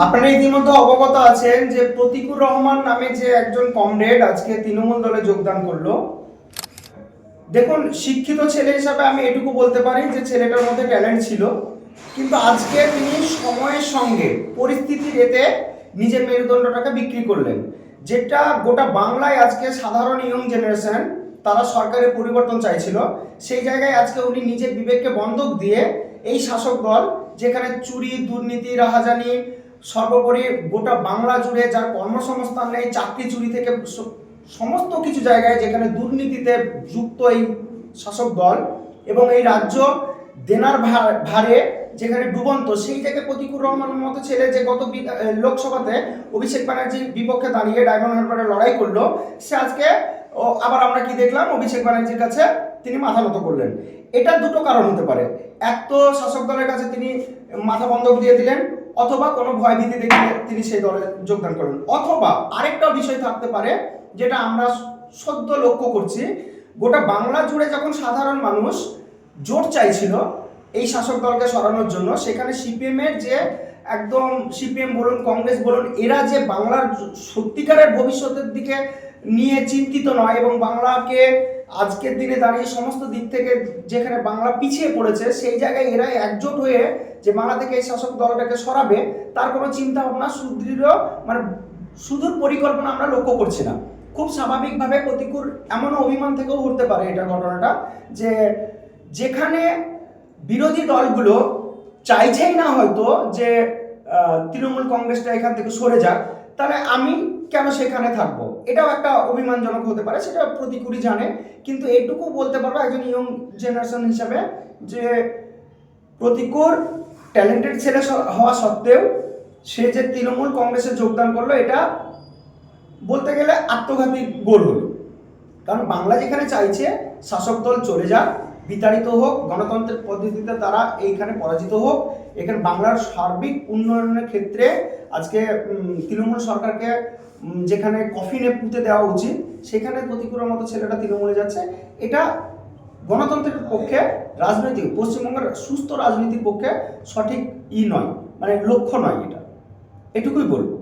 আপনারা ইতিমধ্যে অবগত আছেন যে প্রতিকুর রহমান নামে যে একজন কমরেড আজকে তৃণমূল দলে যোগদান করলো। দেখুন, শিক্ষিত ছেলে হিসাবে আমি এটুকু বলতে পারি যে ছেলেটার মধ্যে ট্যালেন্ট ছিল, কিন্তু আজকে তিনি সময়ের সঙ্গে পরিস্থিতির এতে নিজের মেরুদণ্ডটাকে বিক্রি করলেন, যেটা গোটা বাংলায় আজকে সাধারণ ইয়ং জেনারেশন তারা সরকারের পরিবর্তন চাইছিল। সেই জায়গায় আজকে উনি নিজের বিবেককে বন্ধক দিয়ে এই শাসক দল, যেখানে চুরি, দুর্নীতি, রাহাজানি, সর্বোপরি গোটা বাংলা জুড়ে যার কর্মসংস্থান নেই, চাকরি চুরি থেকে সমস্ত কিছু জায়গায় যেখানে দুর্নীতিতে যুক্ত এই শাসক দল, এবং এই রাজ্য দেনার ভারে যেখানে ডুবন্ত, সেই জায়গায় প্রতিকুর রহমানের মতো ছেলে যে গত লোকসভাতে অভিষেক ব্যানার্জির বিপক্ষে দাঁড়িয়ে ডায়মন্ড হারবারে লড়াই করলো, সে আজকে আবার আমরা কি দেখলাম, অভিষেক ব্যানার্জির কাছে তিনি মাথা নত করলেন। এটা দুটো কারণ হতে পারে। এক তো শাসক দলের কাছে তিনি মাথা বন্ধক দিয়ে দিলেন, অথবা কোনো ভয় ভীতি দেখিয়ে তিনি সেই দলে যোগদান করলেন, অথবা আরেকটা বিষয় থাকতে পারে যেটা আমরা সদ্য লক্ষ্য করছি, গোটা বাংলা জুড়ে যখন সাধারণ মানুষ জোট চাইছিল এই শাসক দলকে সরানোর জন্য, সেখানে সিপিএমের যে একদম সিপিএম বলুন, কংগ্রেস বলুন, এরা যে বাংলার সত্যিকারের ভবিষ্যতের দিকে নিয়ে চিন্তিত নয় এবং বাংলাকে আজকের দিনে দাঁড়িয়ে সমস্ত দিক থেকে যেখানে বাংলা পিছিয়ে পড়েছে, সেই জায়গায় এরা একজোট হয়ে যে বাংলা থেকে এই শাসক দলটাকে সরাবে, তার কোনো চিন্তা ভাবনা সুদৃঢ় মানে সুদূর পরিকল্পনা আমরা লক্ষ্য করছি না। খুব স্বাভাবিকভাবে প্রতিকূল এমন অভিমান থেকেও উঠতে পারে এটা ঘটনাটা, যে যেখানে বিরোধী দলগুলো চাইছেই না হয়তো যে তৃণমূল কংগ্রেসটা এখান থেকে সরে যাক, তাহলে আমি কেন সেখানে থাকবো, এটাও একটা অভিমানজনক হতে পারে, সেটা প্রতিকূলই জানে। কিন্তু এটুকু বলতে পারবো একজন ইয়ং জেনারেশন হিসাবে যে প্রতিকূল ট্যালেন্টেড ছেলে হওয়া সত্ত্বেও সে যে তৃণমূল কংগ্রেসে যোগদান করলো, এটা বলতে গেলে আত্মঘাতী গোল হলো। কারণ বাংলা যেখানে চাইছে শাসক দল চলে যাক, বিতাড়িত হোক, গণতন্ত্রের পদ্ধতিতে তারা এইখানে পরাজিত হোক, এখানে বাংলার সার্বিক উন্নয়নের ক্ষেত্রে আজকে তৃণমূল সরকারকে যেখানে কফিনে পুঁতে দেওয়া উচিত, সেখানে প্রতিকূলের মতো ছেলেটা তৃণমূলে যাচ্ছে, এটা গণতন্ত্রের পক্ষে, রাজনৈতিক পশ্চিমবঙ্গের সুস্থ রাজনীতির পক্ষে সঠিক নয়, মানে লক্ষ্য নয়, এটা এটুকুই বলবো।